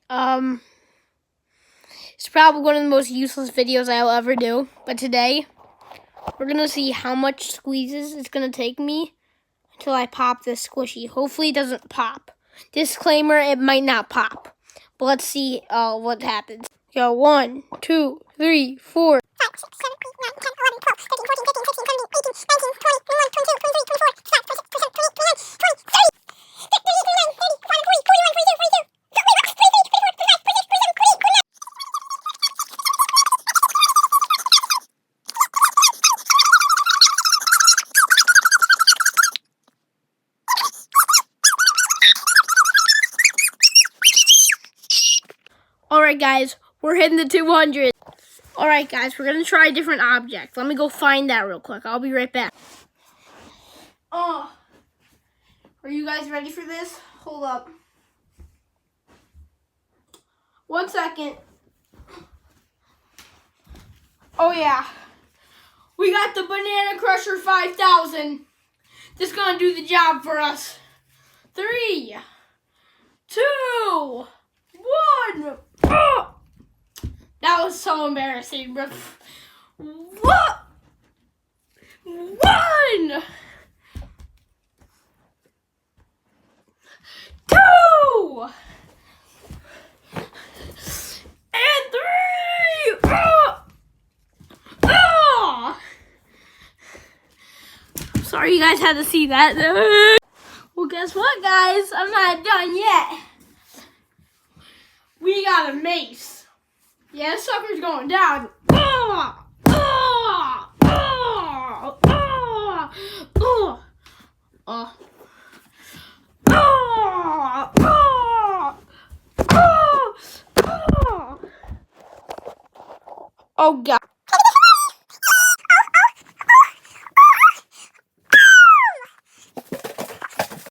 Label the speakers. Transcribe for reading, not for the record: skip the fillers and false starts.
Speaker 1: Um, it's probably one of the most useless videos I'll ever do. But today, we're going to see how much squeezes it's going to take me until I pop this squishy. Hopefully it doesn't pop. Disclaimer, it might not pop. But let's see what happens. Go 1, 2, 3, 4. 5, 6, 7, 8, 9, 10, 11, 12, 13, 14, 15, 16, 17, 18, 19, 20, 21, 22, 23, 24, 25, 26, 27, 28, 29, 30, 31, 32, 33, 34, 35, 36, 37, 38, 39, 40, 41, 42, 43, 44, 45, 46, 47, 48, 49, 50. Alright guys, we're hitting the 200. Alright guys, we're going to try a different object. Let me go find that real quick. I'll be right back. Oh, are you guys ready for this? Hold up. 1 second. Oh yeah. We got the Banana Crusher 5000. This is going to do the job for us. 3, 2, 1. Oh! That was so embarrassing, bro. What? 1, 2, and 3. Oh! Oh! Sorry you guys had to see that. Well, guess what, guys? I'm not done yet. We got a mace. Yeah, this sucker's going down. Oh! Oh! Oh! Oh! Oh! Oh! Oh! Oh! Oh! Oh! Oh, God.